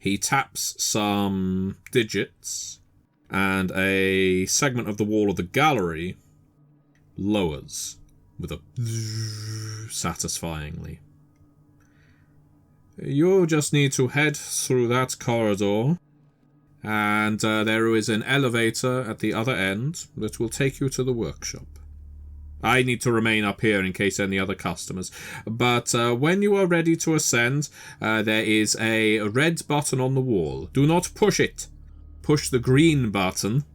He taps some digits, and a segment of the wall of the gallery lowers with a satisfyingly. You just need to head through that corridor, and there is an elevator at the other end that will take you to the workshop. I need to remain up here in case any other customers. But when you are ready to ascend, there is a red button on the wall. Do not push it. Push the green button,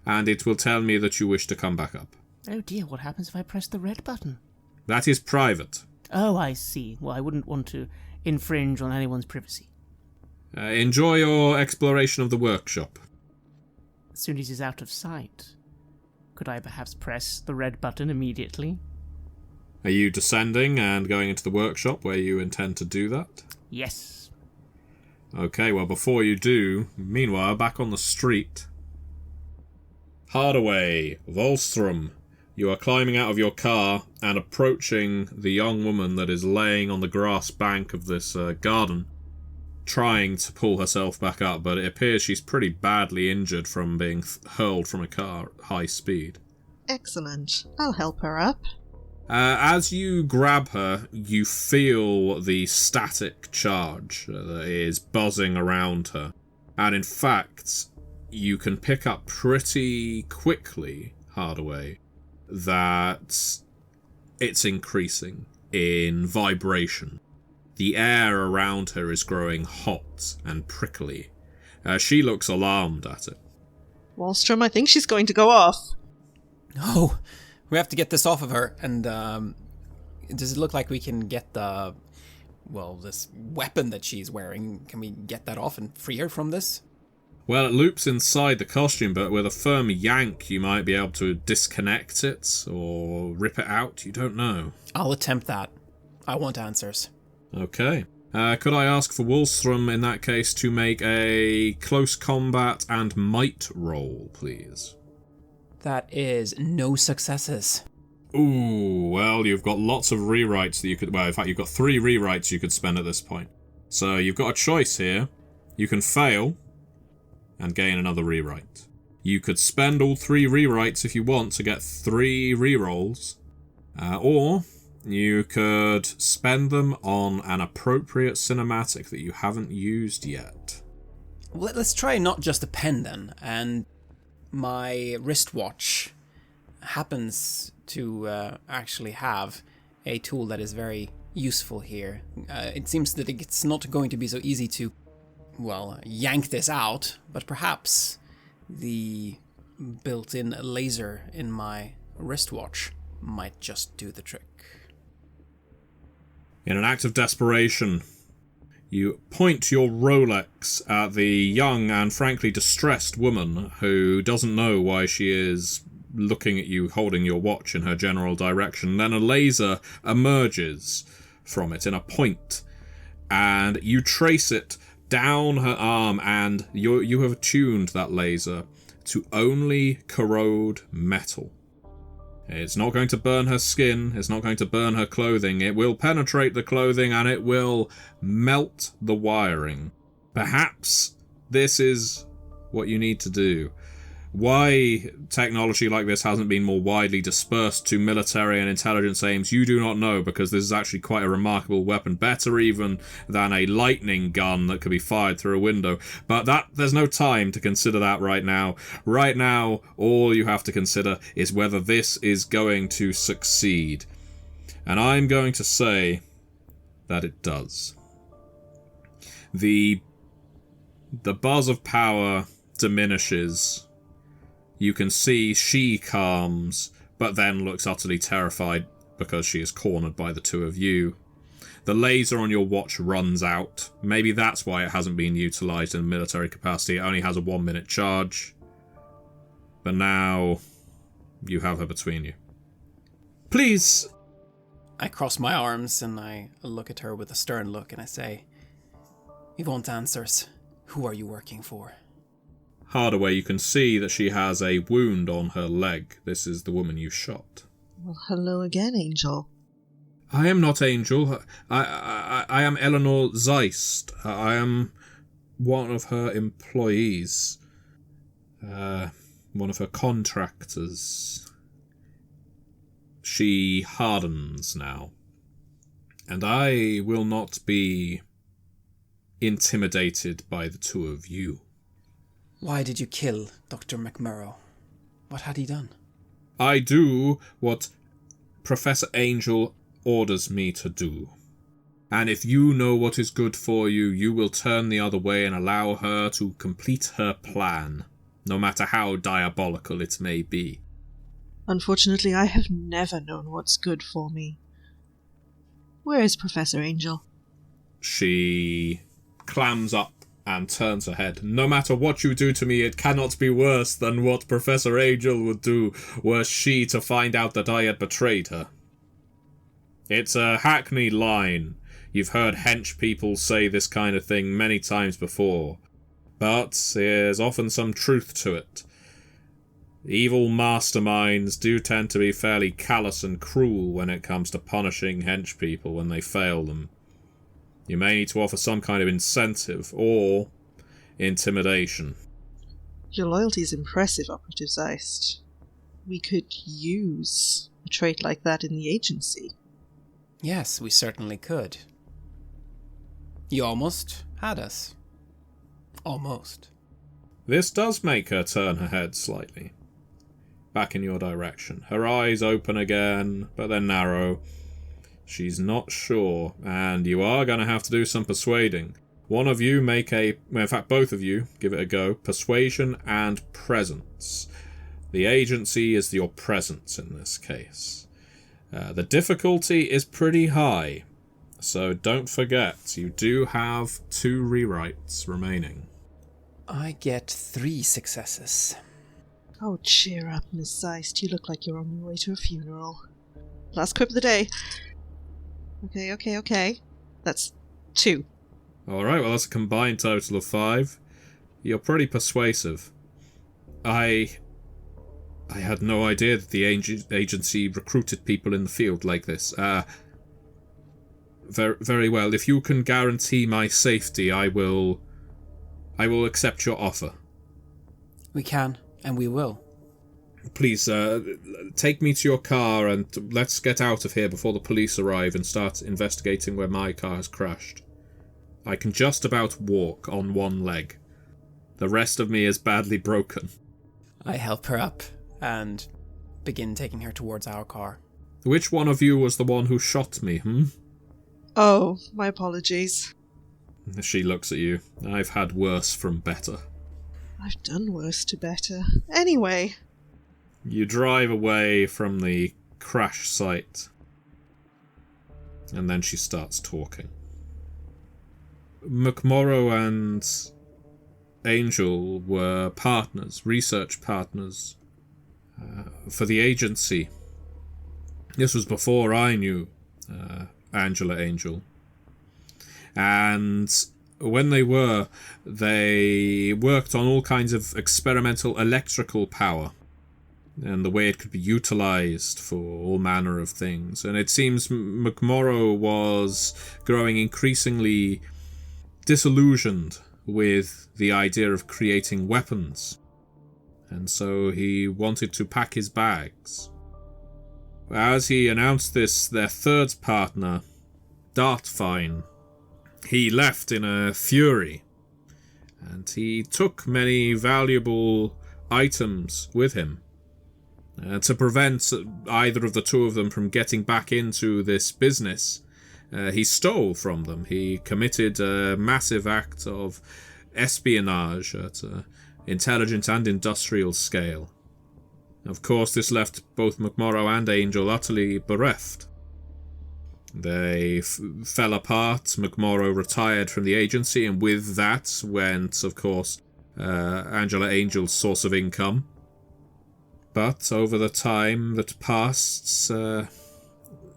and it will tell me that you wish to come back up. Oh dear, what happens if I press the red button? That is private. Oh, I see. Well, I wouldn't want to infringe on anyone's privacy. Enjoy your exploration of the workshop. As soon as he's out of sight, could I perhaps press the red button immediately? Are you descending and going into the workshop where you intend to do that? Yes. Okay, well, before you do, meanwhile, back on the street. Hardaway, Wallström, you are climbing out of your car and approaching the young woman that is laying on the grass bank of this garden, trying to pull herself back up, but it appears she's pretty badly injured from being hurled from a car at high speed. Excellent. I'll help her up. As you grab her, you feel the static charge that is buzzing around her. And in fact, you can pick up pretty quickly, Hardaway, that it's increasing in vibration. The air around her is growing hot and prickly. She looks alarmed at it. Wallström, I think she's going to go off. Oh, we have to get this off of her. And does it look like we can get this weapon that she's wearing? Can we get that off and free her from this? Well, it loops inside the costume, but with a firm yank, you might be able to disconnect it or rip it out. You don't know. I'll attempt that. I want answers. Okay. Could I ask for Wallström, in that case, to make a close combat and might roll, please? That is no successes. Ooh, well, you've got lots of rewrites that you could... Well, in fact, you've got 3 rewrites you could spend at this point. So you've got a choice here. You can fail and gain another rewrite. You could spend all 3 rewrites if you want to get 3 rerolls. Or you could spend them on an appropriate cinematic that you haven't used yet. Let's try not just a pen then, and my wristwatch happens to actually have a tool that is very useful here. It seems that it's not going to be so easy to, yank this out, but perhaps the built-in laser in my wristwatch might just do the trick. In an act of desperation, you point your Rolex at the young and frankly distressed woman who doesn't know why she is looking at you holding your watch in her general direction. Then a laser emerges from it in a point, and you trace it down her arm, and you have tuned that laser to only corrode metal. It's not going to burn her skin, it's not going to burn her clothing, it will penetrate the clothing and it will melt the wiring. Perhaps this is what you need to do. Why technology like this hasn't been more widely dispersed to military and intelligence aims, you do not know, because this is actually quite a remarkable weapon, better even than a lightning gun that could be fired through a window. But there's no time to consider that right now. Right now, all you have to consider is whether this is going to succeed. And I'm going to say that it does. The buzz of power diminishes. You can see she calms, but then looks utterly terrified because she is cornered by the two of you. The laser on your watch runs out. Maybe that's why it hasn't been utilised in military capacity. It only has a 1-minute charge. But now you have her between you. Please! I cross my arms and I look at her with a stern look and I say, "We want answers. Who are you working for?" Hardaway, you can see that she has a wound on her leg. This is the woman you shot. Well, hello again, Angel. I am not Angel. I am Eleanor Zeist. I am one of her employees, one of her contractors. She hardens now. And I will not be intimidated by the two of you. Why did you kill Dr. McMurrow? What had he done? I do what Professor Angel orders me to do. And if you know what is good for you, you will turn the other way and allow her to complete her plan, no matter how diabolical it may be. Unfortunately, I have never known what's good for me. Where is Professor Angel? She clams up and turns her head. No matter what you do to me, it cannot be worse than what Professor Angel would do were she to find out that I had betrayed her. It's a hackneyed line. You've heard hench people say this kind of thing many times before, but there's often some truth to it. Evil masterminds do tend to be fairly callous and cruel when it comes to punishing hench people when they fail them. You may need to offer some kind of incentive, or intimidation. Your loyalty is impressive, Operative Zeist. We could use a trait like that in the agency. Yes, we certainly could. You almost had us. Almost. This does make her turn her head slightly. Back in your direction. Her eyes open again, but they're narrow. She's not sure, and you are going to have to do some persuading. One of you in fact both of you, give it a go. Persuasion and presence. The agency is your presence in this case. The difficulty is pretty high, so don't forget, you do have 2 rewrites remaining. I get 3 successes. Oh, cheer up, Miss Zeist. You look like you're on your way to a funeral. Last quip of the day. Okay. That's 2. Alright, well that's a combined total of 5. You're pretty persuasive. I had no idea that the agency recruited people in the field like this. Very well. If you can guarantee my safety, I will accept your offer. We can, and we will. Please, take me to your car and let's get out of here before the police arrive and start investigating where my car has crashed. I can just about walk on one leg. The rest of me is badly broken. I help her up and begin taking her towards our car. Which one of you was the one who shot me, Oh, my apologies. She looks at you. I've had worse from better. I've done worse to better. Anyway. You drive away from the crash site. And then she starts talking. McMorrow and Angel were partners, research partners, for the agency. This was before I knew Angela Angel. And when they worked on all kinds of experimental electrical power and the way it could be utilized for all manner of things. And it seems McMorrow was growing increasingly disillusioned with the idea of creating weapons. And so he wanted to pack his bags. As he announced this, their third partner, Dartfine, he left in a fury. And he took many valuable items with him. To prevent either of the two of them from getting back into this business, he stole from them. He committed a massive act of espionage at an intelligent and industrial scale. Of course, this left both McMorrow and Angel utterly bereft. They fell apart. McMorrow retired from the agency, and with that went, of course, Angela Angel's source of income. But over the time that passed,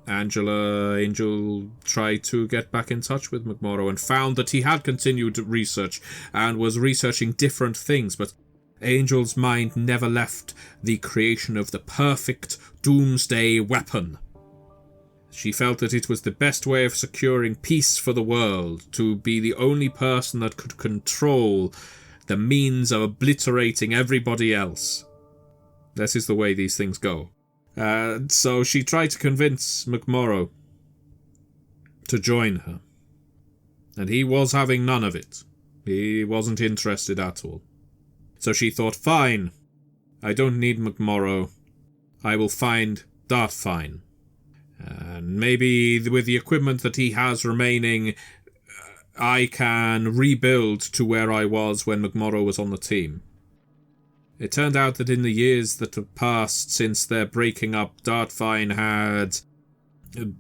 Angela Angel tried to get back in touch with McMorrow and found that he had continued research and was researching different things, but Angel's mind never left the creation of the perfect doomsday weapon. She felt that it was the best way of securing peace for the world, to be the only person that could control the means of obliterating everybody else. This is the way these things go. So she tried to convince McMorrow to join her. And he was having none of it. He wasn't interested at all. So she thought, fine, I don't need McMorrow. I will find Dartfine. And maybe with the equipment that he has remaining, I can rebuild to where I was when McMorrow was on the team. It turned out that in the years that have passed since their breaking up, Dartfine had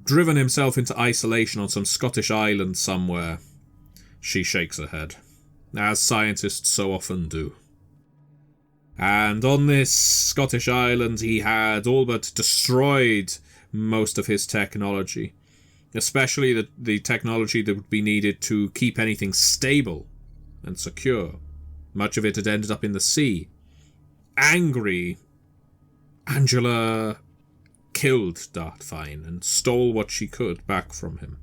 driven himself into isolation on some Scottish island somewhere. She shakes her head, as scientists so often do. And on this Scottish island he had all but destroyed most of his technology, especially the technology that would be needed to keep anything stable and secure. Much of it had ended up in the sea. Angry, Angela killed Dartfine and stole what she could back from him.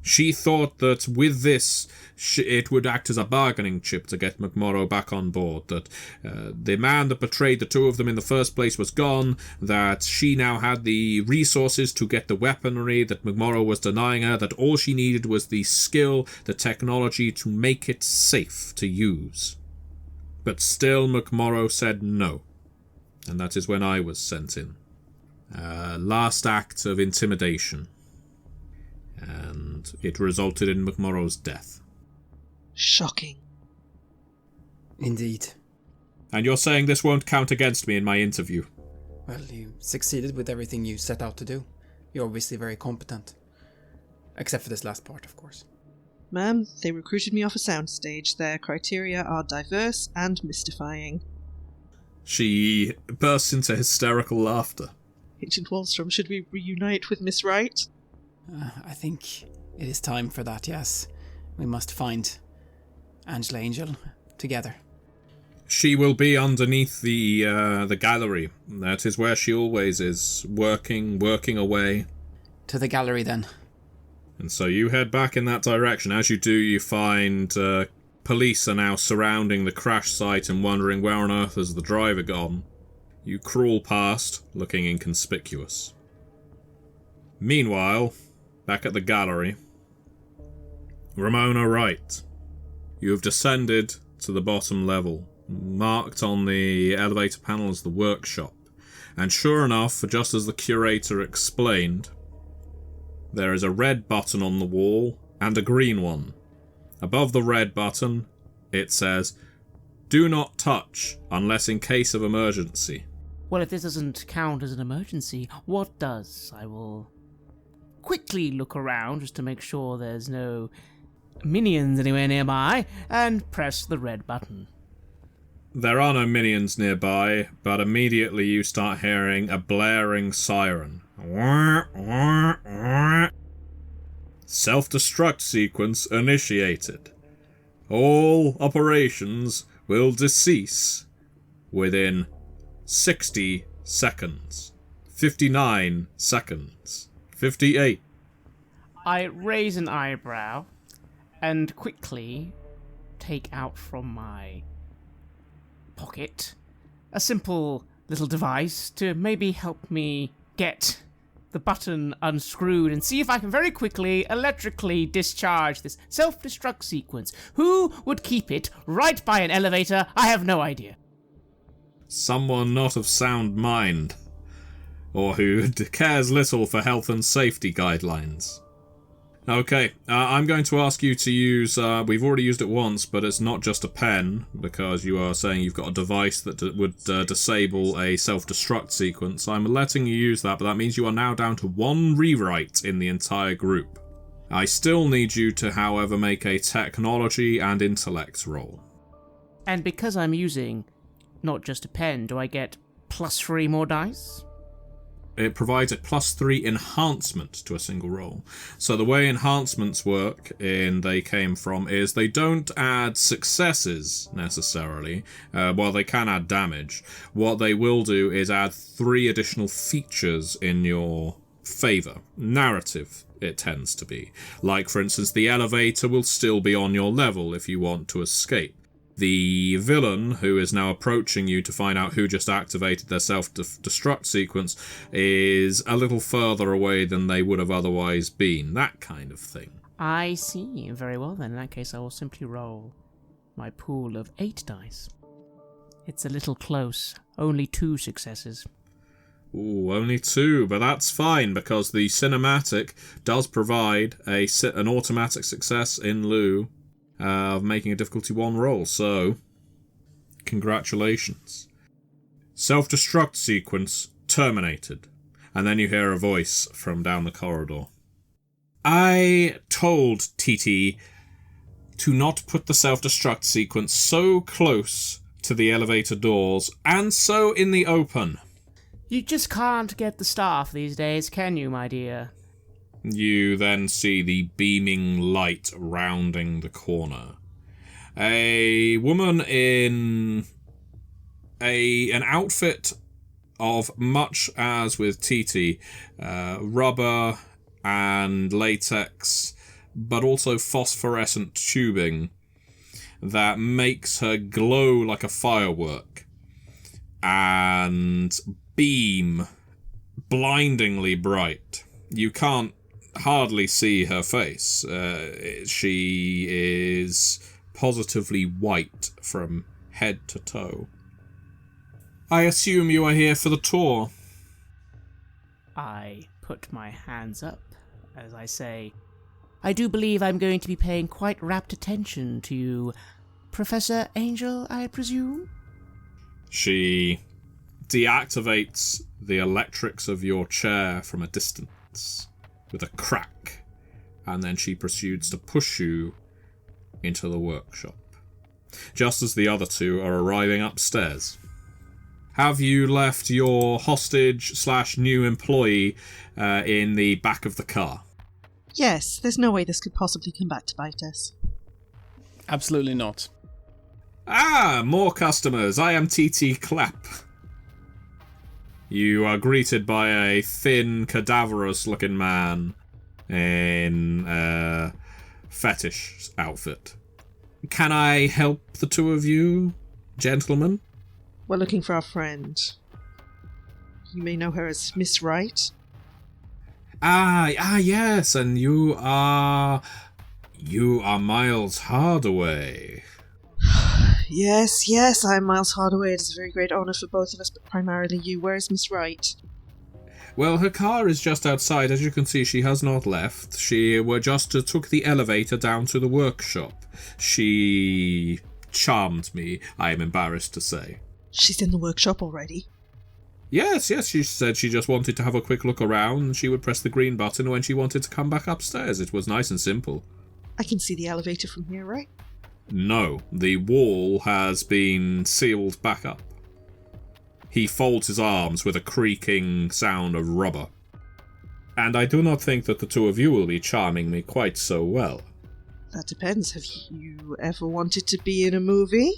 She thought that with this, it would act as a bargaining chip to get McMorrow back on board, that the man that betrayed the two of them in the first place was gone, that she now had the resources to get the weaponry that McMorrow was denying her, that all she needed was the skill, the technology to make it safe to use. But still McMorrow said no, and that is when I was sent in. Last act of intimidation. And it resulted in McMorrow's death. Shocking. Indeed. And you're saying this won't count against me in my interview? Well, you succeeded with everything you set out to do. You're obviously very competent. Except for this last part, of course. Ma'am, they recruited me off a soundstage. Their criteria are diverse and mystifying. She bursts into hysterical laughter. Agent Wallstrom, should we reunite with Miss Wright? I think it is time for that, yes. We must find Angela Angel together. She will be underneath the gallery. That is where she always is, working away. To the gallery, then. And so you head back in that direction. As you do, you find police are now surrounding the crash site and wondering where on earth has the driver gone. You crawl past, looking inconspicuous. Meanwhile, back at the gallery, Ramona Wright. You have descended to the bottom level, marked on the elevator panel as the workshop. And sure enough, just as the curator explained, there is a red button on the wall and a green one. Above the red button, it says, "Do not touch unless in case of emergency." Well, if this doesn't count as an emergency, what does? I will quickly look around just to make sure there's no minions anywhere nearby, and press the red button. There are no minions nearby, but immediately you start hearing a blaring siren. Self-destruct sequence initiated. All operations will decease within 60 seconds. 59 seconds. 58. I raise an eyebrow and quickly take out from my pocket a simple little device to maybe help me get the button unscrewed and see if I can very quickly electrically discharge this self-destruct sequence. Who would keep it right by an elevator? I have no idea. Someone not of sound mind, or who cares little for health and safety guidelines. Okay, I'm going to ask you to use, we've already used it once, but it's not just a pen, because you are saying you've got a device that would disable a self-destruct sequence. I'm letting you use that, but that means you are now down to one rewrite in the entire group. I still need you to, however, make a technology and intellect roll. And because I'm using not just a pen, do I get +3 more dice? It provides a +3 enhancement to a single roll. So the way enhancements work in They Came From is they don't add successes necessarily. Well, they can add damage. What they will do is add 3 additional features in your favour. Narrative, it tends to be. Like, for instance, the elevator will still be on your level if you want to escape. The villain, who is now approaching you to find out who just activated their self-destruct sequence, is a little further away than they would have otherwise been. That kind of thing. I see. Very well then. In that case, I will simply roll my pool of 8 dice. It's a little close. Only 2 successes. Ooh, only 2, but that's fine, because the cinematic does provide an automatic success in lieu of making a difficulty 1 roll, so congratulations. Self-destruct sequence terminated, and then you hear a voice from down the corridor. I told TT to not put the self-destruct sequence so close to the elevator doors, and so in the open. You just can't get the staff these days, can you, my dear? You then see the beaming light rounding the corner. A woman in an outfit of much as with TT, rubber and latex, but also phosphorescent tubing that makes her glow like a firework and beam blindingly bright. You can't hardly see her face. She is positively white from head to toe. I assume you are here for the tour. I put my hands up as I say, I do believe I'm going to be paying quite rapt attention to you, Professor Angel, I presume? She deactivates the electrics of your chair from a distance with a crack, and then she proceeds to push you into the workshop, just as the other 2 are arriving upstairs. Have you left your hostage/new employee in the back of the car? Yes, there's no way this could possibly come back to bite us. Absolutely not. Ah, more customers. I am TT Clapp. You are greeted by a thin, cadaverous-looking man in a fetish outfit. Can I help the 2 of you, gentlemen? We're looking for our friend. You may know her as Miss Wright. Yes, and you are Miles Hardaway. Yes, I'm Miles Hardaway. It is a very great honour for both of us, but primarily you. Where is Miss Wright? Well, her car is just outside. As you can see, she has not left. She took the elevator down to the workshop. She charmed me, I am embarrassed to say. She's in the workshop already? Yes, she said she just wanted to have a quick look around, and she would press the green button when she wanted to come back upstairs. It was nice and simple. I can see the elevator from here, right? No, the wall has been sealed back up. He folds his arms with a creaking sound of rubber. And I do not think that the 2 of you will be charming me quite so well. That depends. Have you ever wanted to be in a movie?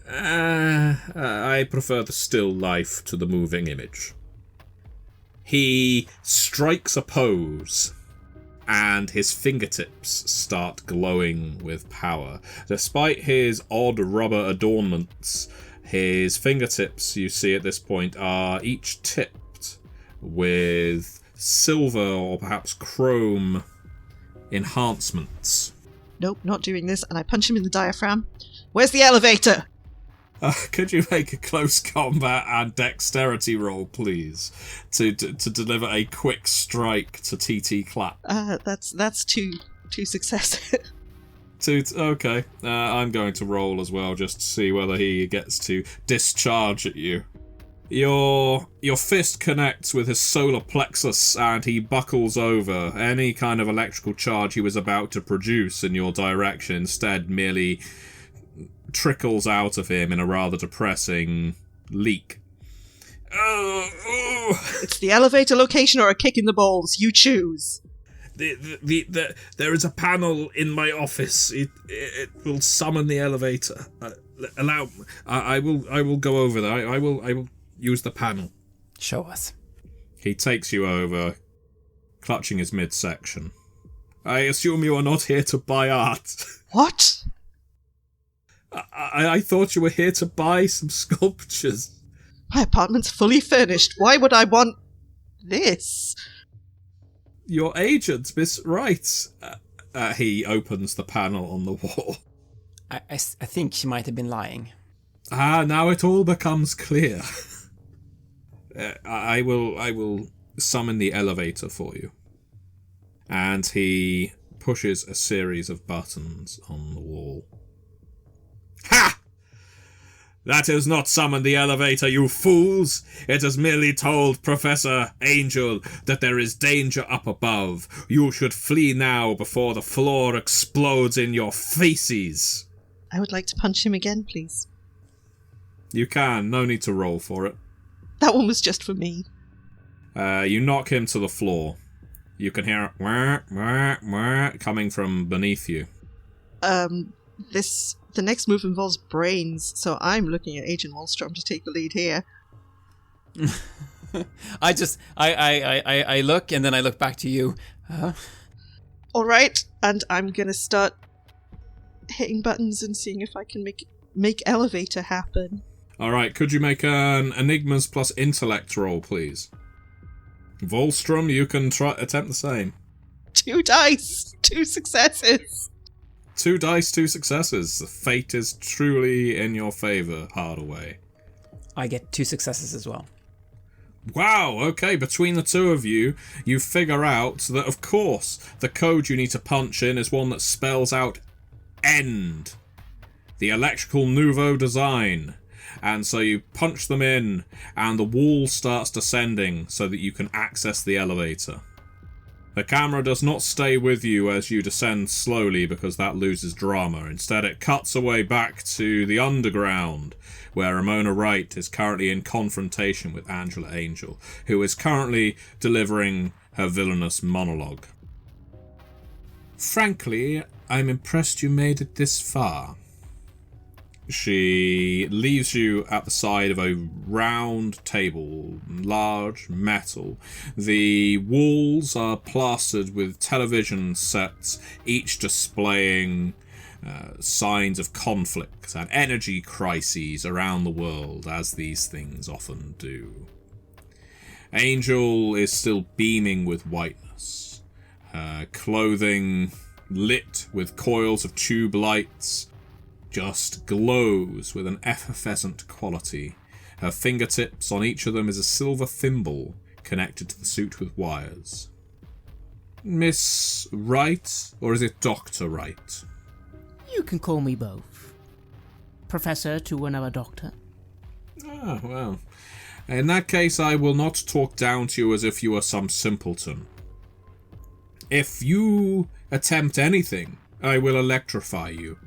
I prefer the still life to the moving image. He strikes a pose, and his fingertips start glowing with power. Despite his odd rubber adornments, his fingertips, you see at this point, are each tipped with silver or perhaps chrome enhancements. Nope, not doing this, and I punch him in the diaphragm. Where's the elevator? Could you make a close combat and dexterity roll, please, to deliver a quick strike to TT Clapp? That's two successes. Okay. I'm going to roll as well, just to see whether he gets to discharge at you. Your fist connects with his solar plexus, and he buckles over. Any kind of electrical charge he was about to produce in your direction instead merely trickles out of him in a rather depressing leak. It's the elevator location or a kick in the balls. You choose. There is a panel in my office. It will summon the elevator. I will go over there. I will use the panel. Show us. He takes you over. clutching his midsection. I assume you are not here to buy art. What? I thought you were here to buy some sculptures. My apartment's fully furnished. Why would I want this? Your agent, Miss Wright. He opens the panel on the wall. I think she might have been lying. Now it all becomes clear. I will summon the elevator for you. And he pushes a series of buttons on the wall. Ha! That has not summoned the elevator, you fools! It has merely told Professor Angel that there is danger up above. You should flee now before the floor explodes in your faces. I would like to punch him again, please. You can, no need to roll for it. That one was just for me. You knock him to the floor. You can hear wah, wah, wah, coming from beneath you. The next move involves brains, so I'm looking at Agent Wallstrom to take the lead here. I look and then I look back to you. Alright, and I'm gonna start hitting buttons and seeing if I can make elevator happen. Alright, could you make an Enigmas plus Intellect roll, please? Wallstrom, you can attempt the same. 2 dice! 2 successes! 2 dice, 2 successes. The fate is truly in your favour, Hardaway. I get 2 successes as well. Wow, okay, between the two of you, you figure out that, of course, the code you need to punch in is one that spells out END. The electrical nouveau design. And so you punch them in, and the wall starts descending so that you can access the elevator. The camera does not stay with you as you descend slowly because that loses drama. Instead, it cuts away back to the underground, where Ramona Wright is currently in confrontation with Angela Angel, who is currently delivering her villainous monologue. Frankly, I'm impressed you made it this far. She leaves you at the side of a round table, large, metal. The walls are plastered with television sets, each displaying signs of conflict and energy crises around the world, as these things often do. Angel is still beaming with whiteness, her clothing lit with coils of tube lights, just glows with an effervescent quality. Her fingertips, on each of them is a silver thimble connected to the suit with wires. Miss Wright, or is it Dr. Wright? You can call me both. Professor to another doctor. Ah, well. In that case, I will not talk down to you as if you were some simpleton. If you attempt anything, I will electrify you.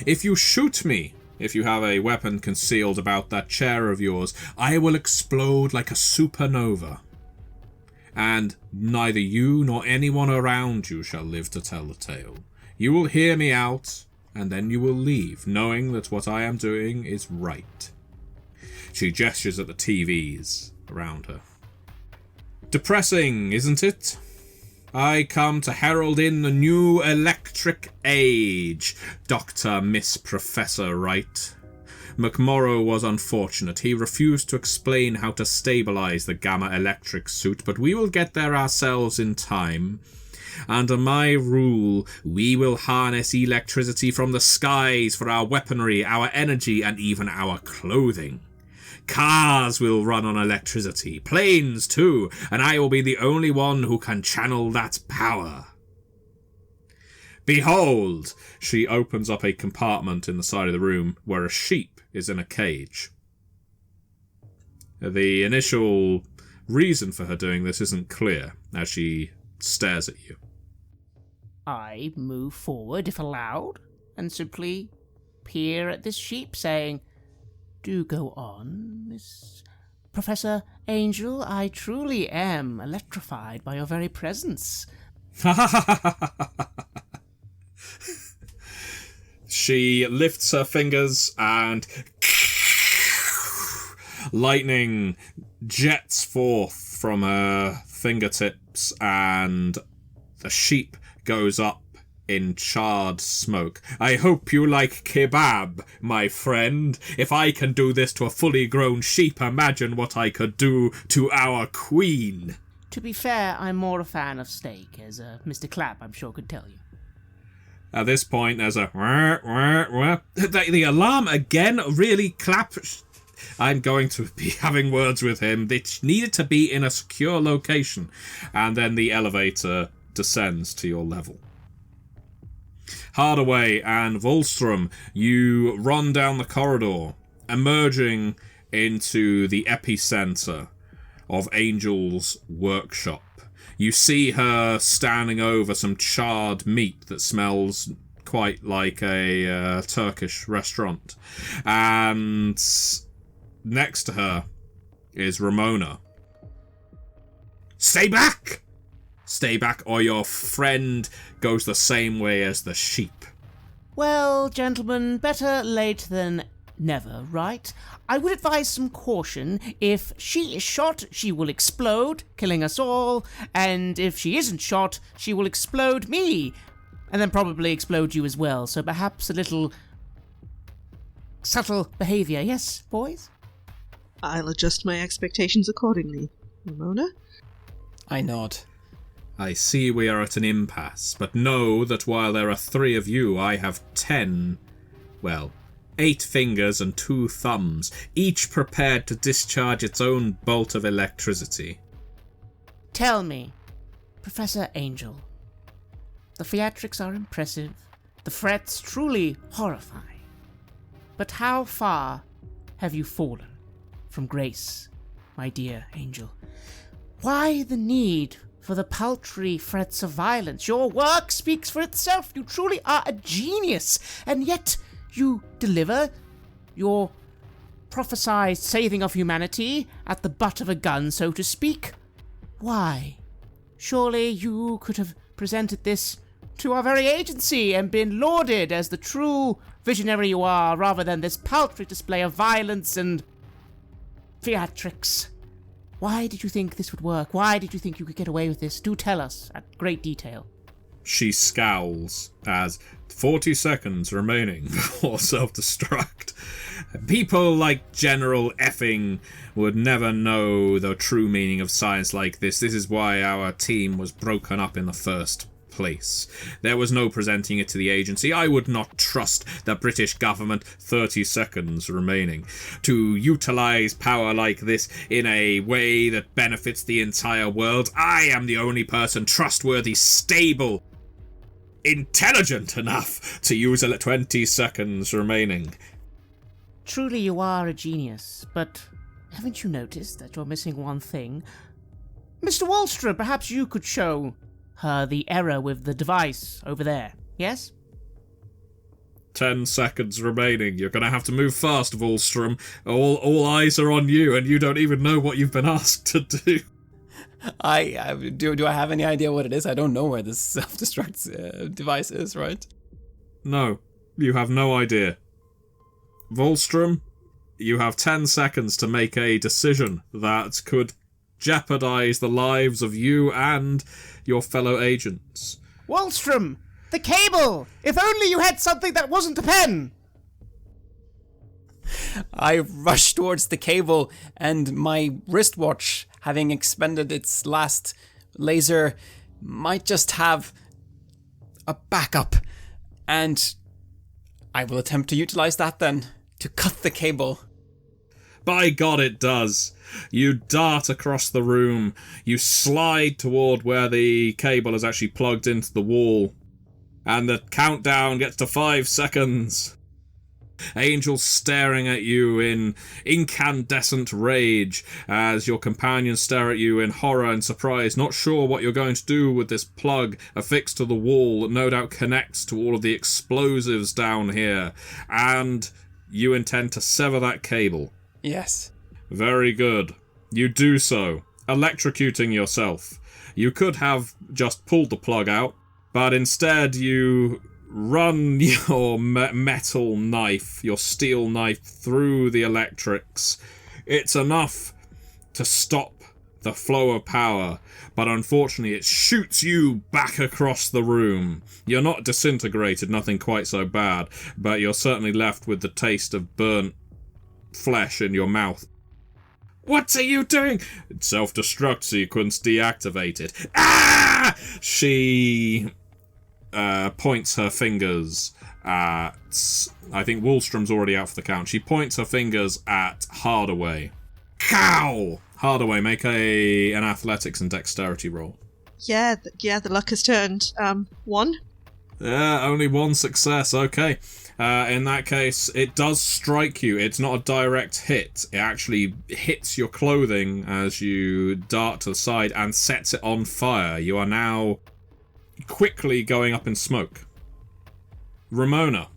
If you shoot me, if you have a weapon concealed about that chair of yours, I will explode like a supernova. And neither you nor anyone around you shall live to tell the tale. You will hear me out, and then you will leave, knowing that what I am doing is right. She gestures at the TVs around her. Depressing, isn't it? I come to herald in the new electric age, Dr. Miss Professor Wright. McMorrow was unfortunate. He refused to explain how to stabilize the gamma electric suit, but we will get there ourselves in time. Under my rule, we will harness electricity from the skies for our weaponry, our energy, and even our clothing. Cars will run on electricity, planes too, and I will be the only one who can channel that power. Behold! She opens up a compartment in the side of the room where a sheep is in a cage. The initial reason for her doing this isn't clear as she stares at you. I move forward, if allowed, and simply peer at this sheep, saying, "Do go on, Miss Professor Angel. I truly am electrified by your very presence." She lifts her fingers and lightning jets forth from her fingertips, and the sheep goes up in charred smoke. I hope you like kebab, my friend. If I can do this to a fully grown sheep, imagine what I could do to our queen. To be fair, I'm more a fan of steak, as Mr. Clapp, I'm sure, could tell you. At this point, there's a... The alarm again? Really? Clap? I'm going to be having words with him. It needed to be in a secure location. And then the elevator descends to your level. Hardaway and Volstrom, you run down the corridor, emerging into the epicenter of Angel's workshop. You see her standing over some charred meat that smells quite like a Turkish restaurant. And next to her is Ramona. Stay back! Stay back, or your friend goes the same way as the sheep. Well, gentlemen, better late than never, right? I would advise some caution. If she is shot, she will explode, killing us all, and if she isn't shot, she will explode me, and then probably explode you as well, so perhaps a little subtle behaviour, yes, boys? I'll adjust my expectations accordingly. Ramona? I nod. I see we are at an impasse, but know that while there are 3 of you, I have 8 fingers and 2 thumbs, each prepared to discharge its own bolt of electricity. Tell me, Professor Angel, the theatrics are impressive, the threats truly horrifying, but how far have you fallen from grace, my dear Angel? Why the need for the paltry threats of violence? Your work speaks for itself. You truly are a genius, and yet you deliver your prophesied saving of humanity at the butt of a gun, so to speak. Why? Surely you could have presented this to our very agency and been lauded as the true visionary you are, rather than this paltry display of violence and theatrics. Why did you think this would work? Why did you think you could get away with this? Do tell us at great detail. She scowls as 40 seconds remaining before self-destruct. People like General Effing would never know the true meaning of science like this. This is why our team was broken up in the first place. There was no presenting it to the agency. I would not trust the British government. 30 seconds remaining. To utilize power like this in a way that benefits the entire world. I am the only person trustworthy, stable, intelligent enough to use it. 20 seconds remaining. Truly you are a genius, but haven't you noticed that you're missing one thing? Mr. Wallstrom, perhaps you could show her the error with the device over there, yes? 10 seconds remaining. You're going to have to move fast, Wallstrom. All eyes are on you, and you don't even know what you've been asked to do. Do I have any idea what it is? I don't know where this self-destruct device is, right? No, you have no idea. Wallstrom, you have 10 seconds to make a decision that could jeopardize the lives of you and your fellow agents. Wallstrom! The cable! If only you had something that wasn't a pen! I rush towards the cable, and my wristwatch, having expended its last laser, might just have a backup. And I will attempt to utilize that then, to cut the cable. By God, it does. You dart across the room. You slide toward where the cable is actually plugged into the wall. And the countdown gets to 5 seconds. Angel staring at you in incandescent rage as your companions stare at you in horror and surprise, not sure what you're going to do with this plug affixed to the wall that no doubt connects to all of the explosives down here. And you intend to sever that cable. Yes. Very good. You do so, electrocuting yourself. You could have just pulled the plug out, but instead you run your metal knife, your steel knife, through the electrics. It's enough to stop the flow of power, but unfortunately it shoots you back across the room. You're not disintegrated, nothing quite so bad, but you're certainly left with the taste of burnt flesh in your mouth. What are you doing? Self-destruct sequence deactivated. Ah! She points her fingers at... I think Wallstrom's already out for the count. She points her fingers at Hardaway. Cow! Hardaway, make an athletics and dexterity roll. Yeah, the luck has turned. 1? Yeah, only one success, okay. In that case, it does strike you. It's not a direct hit. It actually hits your clothing as you dart to the side and sets it on fire. You are now quickly going up in smoke. Ramona,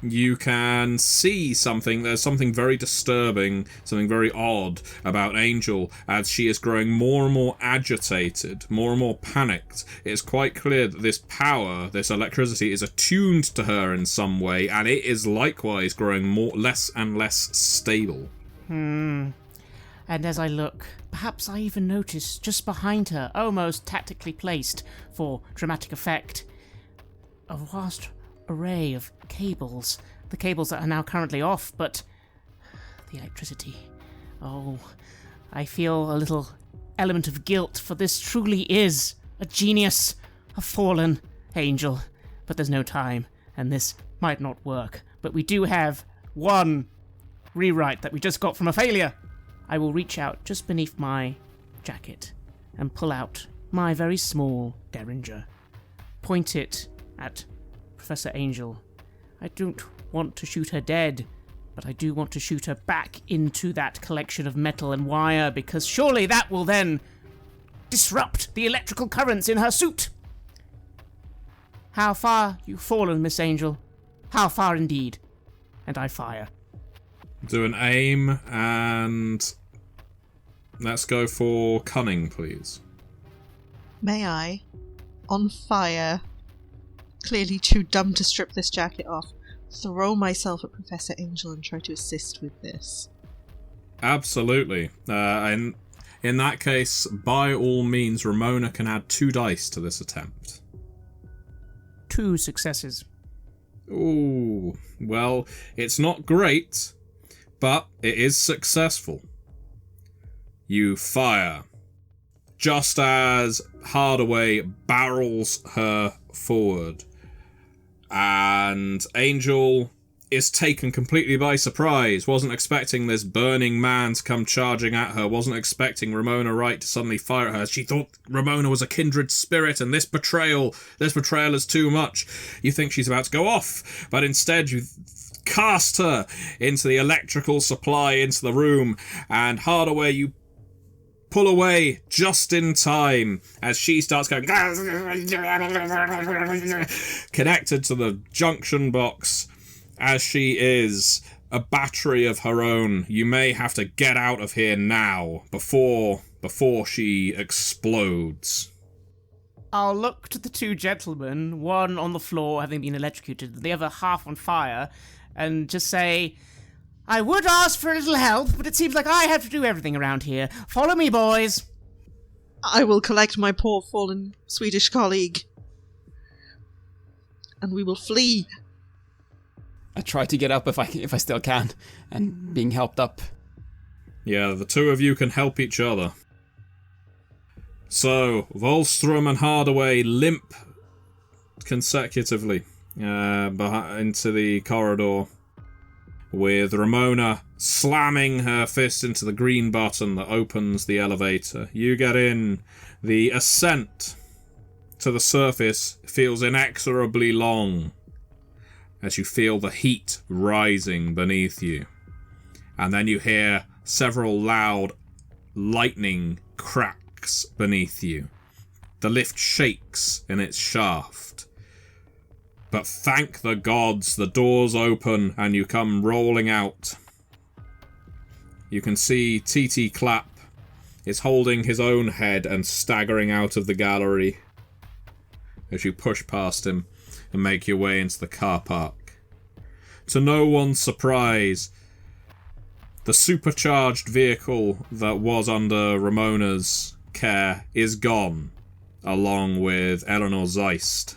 you can see something. There's something very disturbing, something very odd about Angel as she is growing more and more agitated, more and more panicked. It's quite clear that this power, this electricity, is attuned to her in some way, and it is likewise growing less and less stable. And as I look, perhaps I even notice just behind her, almost tactically placed for dramatic effect, a vast array of cables. The cables that are now currently off, but the electricity. Oh, I feel a little element of guilt, for this truly is a genius, a fallen angel. But there's no time, and this might not work. But we do have one rewrite that we just got from a failure. I will reach out just beneath my jacket and pull out my very small derringer. Point it at Professor Angel. I don't want to shoot her dead, but I do want to shoot her back into that collection of metal and wire, because surely that will then disrupt the electrical currents in her suit. How far you've fallen, Miss Angel. How far indeed. And I fire. Do an aim, and let's go for cunning, please. May I, on fire, clearly too dumb to strip this jacket off, throw myself at Professor Angel and try to assist with this? Absolutely. And in that case, by all means, Ramona can add 2 dice to this attempt. 2 successes. Ooh, well, it's not great, but it is successful. You fire. Just as Hardaway barrels her forward, and Angel is taken completely by surprise, wasn't expecting this burning man to come charging at her, wasn't expecting Ramona Wright to suddenly fire at her. She thought Ramona was a kindred spirit, and this betrayal is too much. You think she's about to go off, but instead you cast her into the electrical supply into the room, and Hardaway, you pull away just in time as she starts going connected to the junction box. As she is a battery of her own, you may have to get out of here now before she explodes. I'll look to the 2 gentlemen, one on the floor having been electrocuted, the other half on fire, and just say, I would ask for a little help, but it seems like I have to do everything around here. Follow me, boys. I will collect my poor fallen Swedish colleague, and we will flee. I try to get up if I still can, and being helped up. Yeah, the 2 of you can help each other. So, Wallstrom and Hardaway limp consecutively into the corridor, with Ramona slamming her fist into the green button that opens the elevator. You get in. The ascent to the surface feels inexorably long as you feel the heat rising beneath you. And then you hear several loud lightning cracks beneath you. The lift shakes in its shaft. But thank the gods, the doors open and you come rolling out. You can see TT Clapp is holding his own head and staggering out of the gallery as you push past him and make your way into the car park. To no one's surprise, The supercharged vehicle that was under Ramona's care is gone, along with Eleanor Zeist,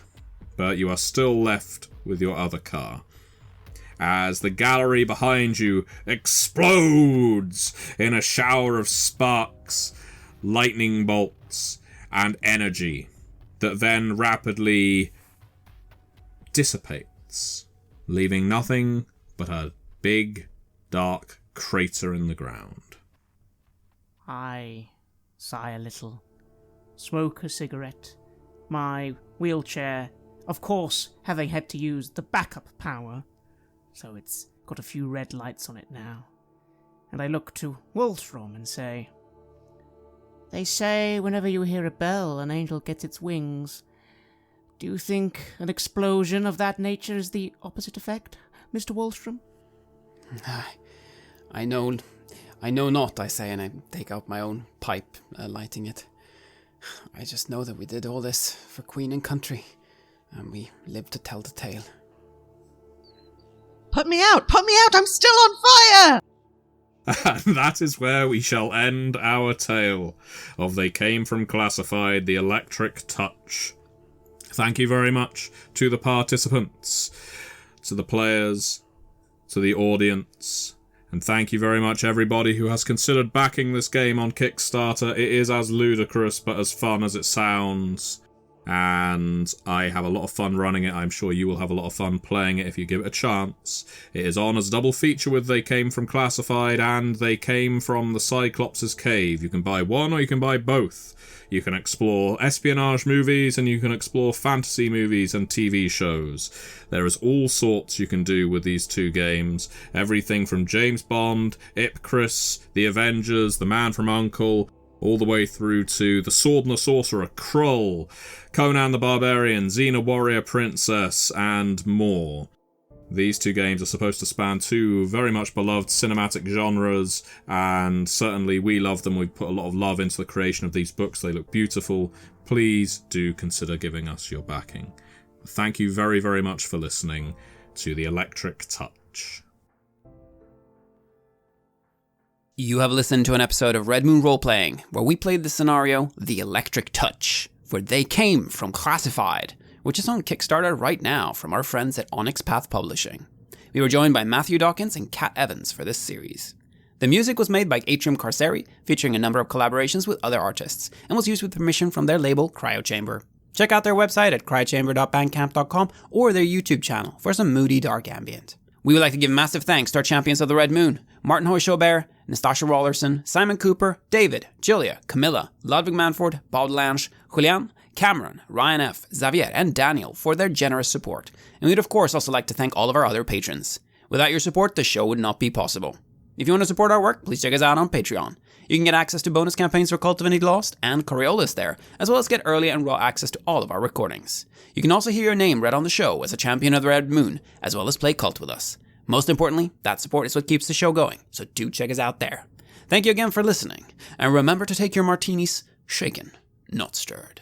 but you are still left with your other car. As the gallery behind you explodes in a shower of sparks, lightning bolts, and energy that then rapidly dissipates, leaving nothing but a big, dark crater in the ground. I sigh a little, smoke a cigarette, my wheelchair, of course, having had to use the backup power, so it's got a few red lights on it now. And I look to Wolfram and say, "They say whenever you hear a bell, an angel gets its wings. Do you think an explosion of that nature is the opposite effect, Mr. Wallstrom?" I know not, I say, and I take out my own pipe, lighting it. I just know that we did all this for Queen and country, and we live to tell the tale. Put me out! Put me out! I'm still on fire! And that is where we shall end our tale of They Came From Classified, The Electric Touch. Thank you very much to the participants, to the players, to the audience, and thank you very much everybody who has considered backing this game on Kickstarter. It is as ludicrous but as fun as it sounds, and I have a lot of fun running it. I'm sure you will have a lot of fun playing it if you give it a chance. It is on as a double feature with They Came From Classified and They Came From the Cyclops' Cave. You can buy one or you can buy both. You can explore espionage movies and you can explore fantasy movies and TV shows. There is all sorts you can do with these two games. Everything from James Bond, Ipcris, The Avengers, The Man from U.N.C.L.E., all the way through to The Sword and the Sorcerer, Krull, Conan the Barbarian, Xena Warrior Princess, and more. These two games are supposed to span two very much beloved cinematic genres, and certainly we love them. We've put a lot of love into the creation of these books. They look beautiful. Please do consider giving us your backing. Thank you very, very much for listening to The Electric Touch. You have listened to an episode of Red Moon Roleplaying, where we played the scenario The Electric Touch, for They Came From Classified, which is on Kickstarter right now from our friends at Onyx Path Publishing. We were joined by Matthew Dawkins and Kat Evans for this series. The music was made by Atrium Carceri, featuring a number of collaborations with other artists, and was used with permission from their label, Cryochamber. Check out their website at cryochamber.bandcamp.com or their YouTube channel for some moody, dark ambient. We would like to give massive thanks to our champions of the Red Moon, Martin Heuschober, Nastasia Raulerson, Simon Cooper, David, Julia, Camilla, Ludwig Manford, Bob Lange, Julián, Cameron, Ryan F., Xabier, and Daniel for their generous support. And we'd of course also like to thank all of our other patrons. Without your support, the show would not be possible. If you want to support our work, please check us out on Patreon. You can get access to bonus campaigns for Cult of Infinity Lost and Coriolis there, as well as get early and raw access to all of our recordings. You can also hear your name read on the show as a champion of the Red Moon, as well as play Cult with us. Most importantly, that support is what keeps the show going, so do check us out there. Thank you again for listening, and remember to take your martinis shaken, not stirred.